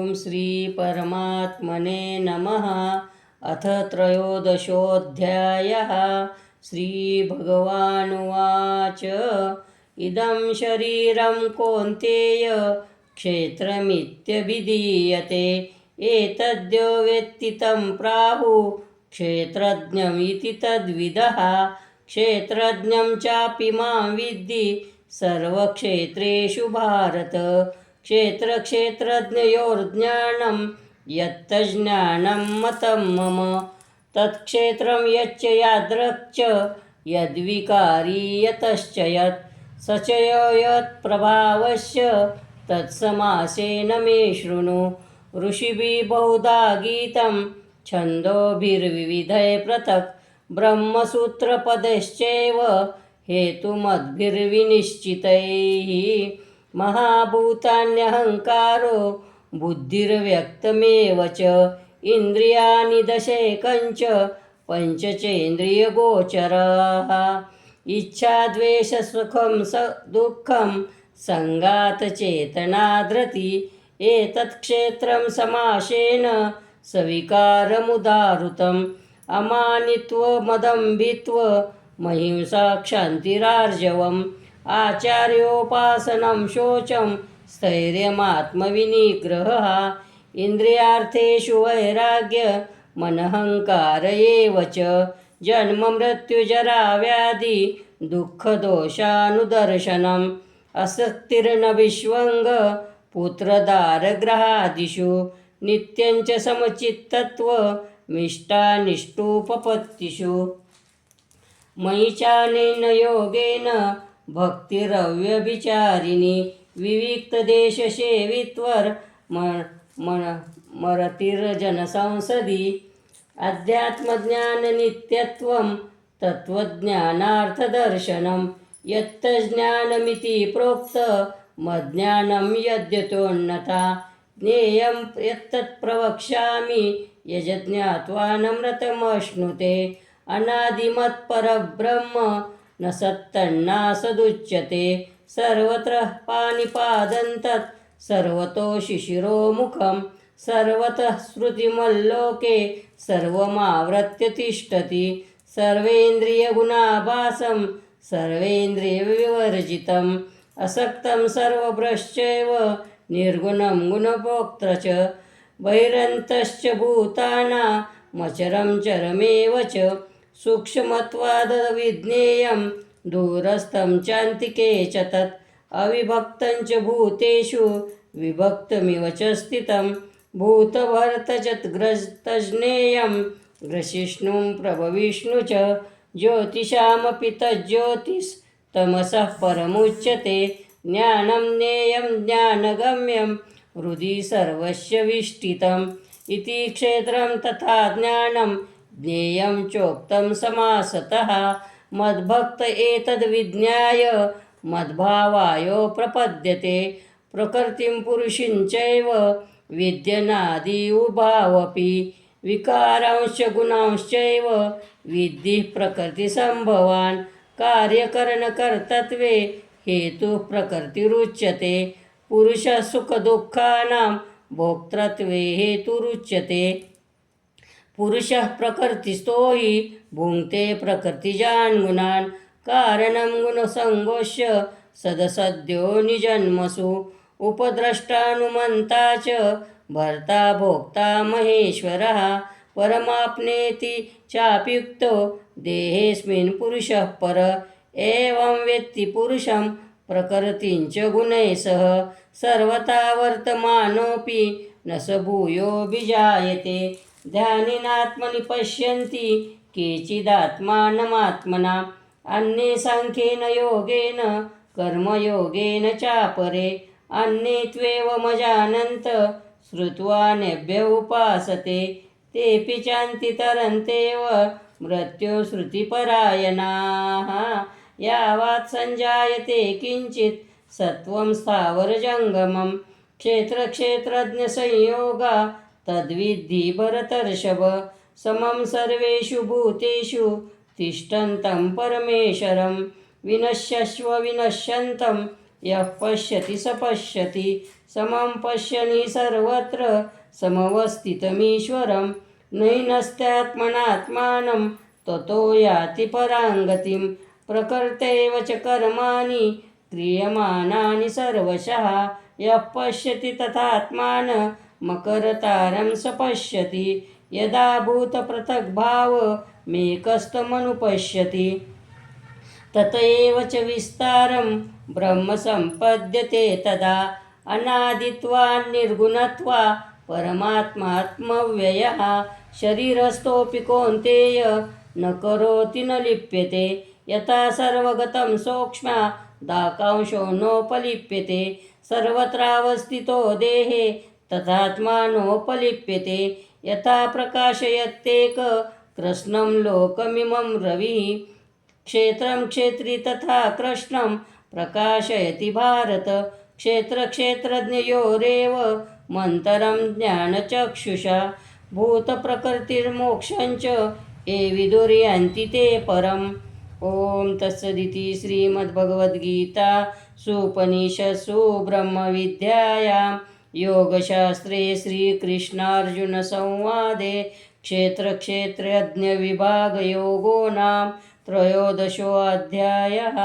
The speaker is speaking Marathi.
ओम श्री परमात्मने नमः। अथ त्रयोदशोऽध्यायः। श्रीभगवानुवाच इदं शरीरं कौन्तेय क्षेत्रमित्यभिधीयते। एतद्यो वेत्ति तं प्राहुः क्षेत्रज्ञमिति तद्विदः। क्षेत्रज्ञं चापि मां विद्धि सर्वक्षेत्रेषु भारत। क्षेत्रक्षेत्रज्ञयोर्ज्ञानं यत्तज्ज्ञानं मतं मम। तत्क्षेत्रं यच्च यादृक् यद्विकारी यतश्च यत् स च यत्प्रभावस्य तत्समासेन मे शृणु। ऋषिभिः बहुधा गीतं छन्दोभिर्विविधैः पृथक् ब्रह्मसूत्रपदैश्चैव हेतुमद्भिर्विनिश्चितैः। महाभूतान्यहङ्कारो बुद्धिर्व्यक्तमेव च इन्द्रियाणि दशैकञ्च पञ्चचेन्द्रियगोचराः। इच्छा द्वेषसुखं दुःखं सङ्गातचेतना धृति। एतत् क्षेत्रं समासेन सविकारमुदाहृतम्। अमानित्वमदम्भित्वमहिंसा क्षान्तिरार्जवम् आचार्योपासनं शौचं स्थैर्यमात्मविनिग्रहः। इन्द्रियार्थेषु वैराग्यमनहङ्कार एव च जन्ममृत्युजराव्याधि दुःखदोषानुदर्शनम्। असक्तिर्न विश्वङ्ग पुत्रदारगृहादिषु नित्यञ्च समचित्तत्वमिष्टानिष्टोपपत्तिषु। मयि चानेन योगेन भक्तिरव्यभिचारिणी विविक्तदेशसेवित्वर्मरतिर्जनसंसदि। अध्यात्मज्ञाननित्यत्वं तत्त्वज्ञानार्थदर्शनं यत्तज्ज्ञानमिति प्रोक्तमज्ञानं यद्यतोन्नता। ज्ञेयं यत्तत् प्रवक्ष्यामि यज्ज्ञात्वा नम्रतमश्नुते। अनादिमत्परब्रह्म न सत्तन्नासदुच्यते। सर्वत्र पाणिपादं तत् सर्वतो शिशिरोमुखं। सर्वतः श्रुतिमल्लोके सर्वमावृत्य तिष्ठति। सर्वेन्द्रियगुणाभासं सर्वेन्द्रियविवर्जितम् असक्तं सर्वभ्रश्चैव निर्गुणं गुणभोक्तृ च। बहिरन्तश्च भूतानामचरं चरमेव च सूक्ष्मत्वादविज्ञेयं दूरस्थं चान्तिके च तत्। अविभक्तं च भूतेषु विभक्तमिव च स्थितं। भूतभर्तजग्रस्तज्ज्ञेयं ग्रसिष्णुं प्रभविष्णु च। ज्योतिषामपि तज्ज्योतिस्तमसः परमुच्यते। ज्ञानं ज्ञेयं ज्ञानगम्यं हृदि सर्वस्य विष्ठितम् इति क्षेत्रं तथा ज्ञानं ज्ञेयं चोक्तं समासतः। मद्भक्त एतद्विज्ञाय मद्भावायो प्रपद्यते। प्रकृतिं पुरुषं चैव विद्यनादि उभावपि विकारांश्च गुणांश्चैव विद्धि प्रकृतिसम्भवान्। कार्यकरणकर्तृत्वे हेतुः प्रकृतिरुच्यते। पुरुषः सुखदुःखानां भोक्तृत्वे हेतुरुच्यते। पुरुषः प्रकृतिस्थो हि भुङ्क्ते प्रकृतिजान् गुणान्। कारणं गुणसङ्गोऽस्य सदसद्यो निजन्मसु। उपद्रष्टानुमन्ता च भर्ता भोक्ता महेश्वरः। परमाप्नेति चाप्युक्तो देहेऽस्मिन् पुरुषः पर। एवं वेत्ति पुरुषं प्रकृतिं च गुणैः सह। सर्वथा वर्तमानोऽपि न स भूयोऽभिजायते। ध्यानेनात्मनि पश्यन्ति केचिदात्मानमात्मना। अन्ये साङ्ख्येन योगेन कर्मयोगेन चापरे। अन्ये त्वेवमजानन्त श्रुत्वान्यभ्य उपासते। तेऽपि चान्ति तरन्त्येव मृत्युश्रुतिपरायणाः। यावत् सञ्जायते किञ्चित् सत्त्वं स्थावरजङ्गमं। क्षेत्रक्षेत्रज्ञसंयोगा तद्विद्धि भरतर्षभ। समं सर्वेषु भूतेषु तिष्ठन्तं परमेश्वरं। विनश्यस्व विनश्यन्तं यः पश्यति स पश्यति समं पश्यन्नि सर्वत्र समवस्थितमीश्वरं नैनस्त्यात्मनात्मानं ततो याति पराङ्गतिं प्रकृतेव च कर्माणि क्रियमाणानि सर्वशः यः पश्यति तथात्मानमकरतारं स पश्यति यदा भूतपृथग्भावमेकस्तमनुपश्यति तत एव च विस्तारं ब्रह्म सम्पद्यते तदा अनादित्वान् निर्गुणत्वा परमात्मात्मव्ययः शरीरस्थोऽपि कौन्तेय न करोति न लिप्यते यथा सर्वगतं सूक्ष्मादाकांशो नोपलिप्यते सर्वत्रावस्थितो देहे तथात्मानोपलिप्यते यथा प्रकाशयत्येक कृष्णं लोकमिमं रविः क्षेत्रं क्षेत्री तथा कृष्णं प्रकाशयति भारत क्षेत्रक्षेत्रज्ञयोरेव मन्तरं ज्ञानचक्षुषा भूतप्रकृतिर्मोक्षञ्च ये विदुर्यान्ति ते परम् ॐ तत्सदिति श्रीमद्भगवद्गीतासूपनिषत्सु ब्रह्मविद्यायां योगशास्त्रे श्रीकृष्णार्जुनसंवादे क्षेत्रक्षेत्रज्ञविभागयोगो नाम त्रयोदशोऽध्यायः।